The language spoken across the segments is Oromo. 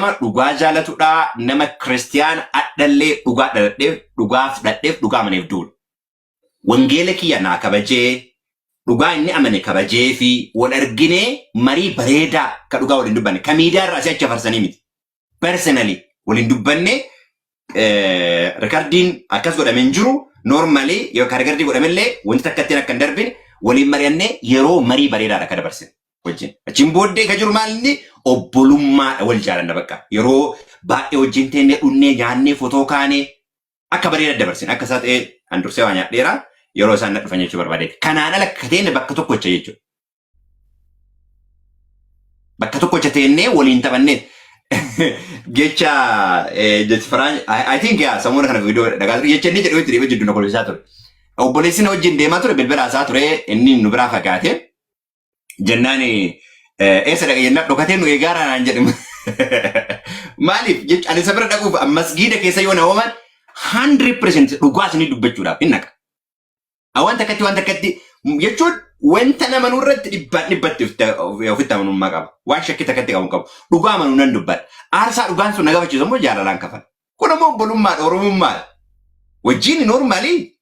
dhugaa jaalatudha nama Kiristiyaan adhallee dhugaa dhaladheef dhugaa fudhadheef dhugaa amaneef duudha. Wangeela kiyya naa kabajee dhugaa inni amane kabajee fi wal arginee marii bareedaa ka dhugaa waliin dubbanne ka miidiyaa irraa si'achi afarsanii miti. Personally waliin dubbanne rekardiin akkas godhameen jiru normally yookaan rekardii godhamellee wanti takkattiin akka hin darbine waliin mari'annee yeroo marii bareedaadha ka dabarsine. Wajjin achiin booddee ka jiru maalni obbolummaadha wal jaalanna bakka yeroo baay'ee wajjin teennee dhunnee nyaannee footoo kaanee akka bareeda dabarsine akka isaa ta'ee an dursee waa nyaadheera yeroo isaan na dhufan jechuu barbaadeeti. Kanaan ala akka teenne bakka tokkocha jechuudha. Bakka tokkocha teennee waliin taphannee jecha jechi faraan I think yaa samuuna kana viidiyoo dhagaa ture jecha inni jedhu itti dhiibee jidduu na kolfisaa ture. Obboleessi na wajjin deemaa ture bilbila haasaa ture inni nu biraa fagaate. Jennaani eessa dhaqa jennaan dhokatee nu eegaara naan jedhamu. Maaliif jecha ani sabira dhaquuf masgiida keessa yoo na ooman 100% dhugaa isinii dubbachuudhaaf hin naqa. Waan takkatti jechuun wanta nama nurratti dhibbatti ofitti amanummaa qaba. Waan shakkii takkatti qabu. Dhugaa amanuu nan dubbadha. Aarsaa dhugaan sun na gafachiisu immoo jaalalaan kafala. Kun immoo obbolummaadha oromummaadha. Wajjin normaalii.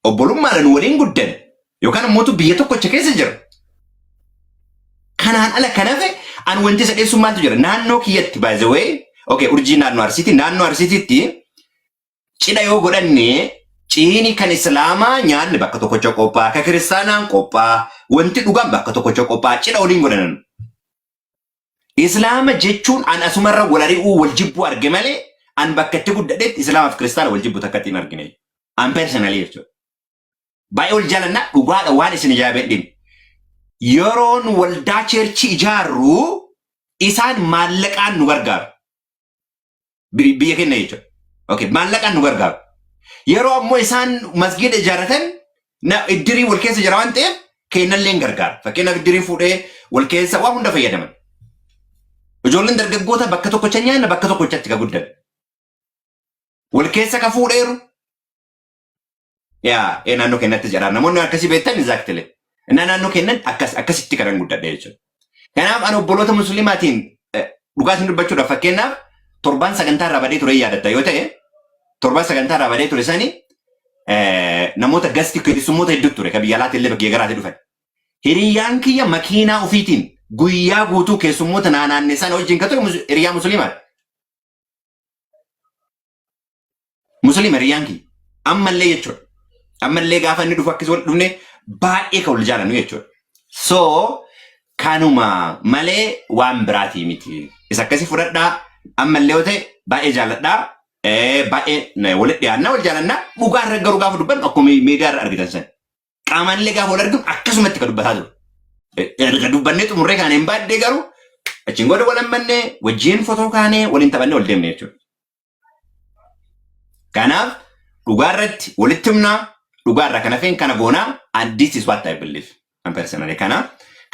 Obbolummaadhaan waliin guddan yookaan immoo biyya tokkocha keessa jira. Kanaan ala kanafe an wanti isa dheessummaatu jira. Naannoo kiyyatti by the way, okay, urjii naannoo Arsiitiitti cidha yoo godhanne ciini kan Islaamaa nyaanni bakka tokkocha qophaa'a, ka Kiristaanaan qophaa'a, wanti dhugaan bakka tokkocha qophaa'a, cidha waliin godhanan. Islaama jechuun an asumarra wal ari'uu wal jibbuu arge malee an bakka itti guddadheetti Islaamaaf Kiristaana wal jibbuu takka ittiin argine. An personally jechuudha. Baay'ee wal jaalannaa dhugaadha waan isin ijaabedhin. Yeroon waldaa cheerchii ijaarru isaan maallaqaan nu gargaaru. Biyya keenya jechuudha. Okay, maallaqaan nu gargaaru. Yeroo ammoo isaan masgiida ijaarratan iddirii wal keessa jira waan ta'eef kennallee hin gargaaru. Fakkeenyaaf iddirii fuudhee wal keessa waa hunda fayyadaman. Ijoolleen dargaggoota bakka tokkocha nyaanna bakka tokkochatti ka guddan. Wal keessa ka fuudheeru. Yaa naannoo keenyatti jira. Namoonni akkasii beektan exactly. Naannoo keenyan akkasitti kan guddadhe jechuudha. Kanaaf ani obboloota musliimaatiin dhugaa isin dubbachuudhaaf fakkeenyaaf torban sagantaa irraa badee ture yaadatta yoo ta'e torban sagantaa irraa badee ture sani namoota gasti keessummoota hedduu ture ka biyya alaatti illee bakkee garaatti dhufan. Hiriyyaan kiyya makiinaa ofiitiin guyyaa guutuu keessummoota naanneessan wajjin ka ture hiriyyaa musliimaadha. Musliima hiriyyaan kiyya ammallee jechuudha. Ammallee gaafa inni dhufu akkasii wal dhufne baay'ee kan wal jaalannu jechuudha. So kanuma malee waan biraatii miti. Isa akkasii fudhadhaa ammallee yoo ta'e baay'ee jaalladhaa baay'ee walitti dhiyaannaa wal jaalannaa dhugaa irra garuu gaafa dubbannu akkuma miidiyaa irra argitan san. Qaamallee gaafa wal arginu akkasumatti kan dubbataa jiru. Erga dubbannee xumurree kaaneen baaddee garuu achiin godha wal hammannee wajjin footoo kaanee waliin taphannee wal deemne jechuudha. Kanaaf dhugaa irratti walitti himnaa. Dhugaa irraa kan hafeen kana goonaa and this is what I believe. An personally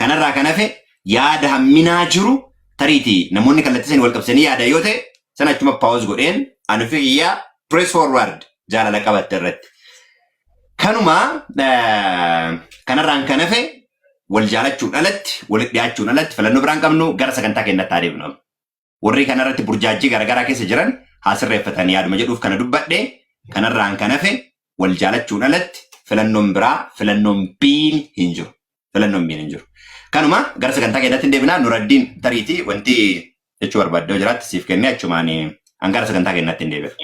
kanarraa kan hafe yaada hamminaa jiru tariitii namoonni kallattisan wal qabsanii yaada yoo ta'e sana achuma pause godheen anu fi iyyaa press forward jaalala qabatte irratti. Kanuma kanarraan kan hafe wal jaalachuun alatti walitti dhiyaachuun alatti filannoo biraan qabnu gara sagantaa keenyatti adeemnu. Warri kanarratti burjaajii garaagaraa keessa jiran haa sirreeffatanii yaaduma jedhuuf kana dubbadhe kanarraan kan hafe wal jaalachuun alatti filannoon biraa filannoon biin hin jiru. Kanuma gara sagantaa keenyatti deebinaa Nuraddiin tariitii wanti jechuu barbaadde jiraatti siif kennee achumaan hanga gara sagantaa keenyatti deebi'a.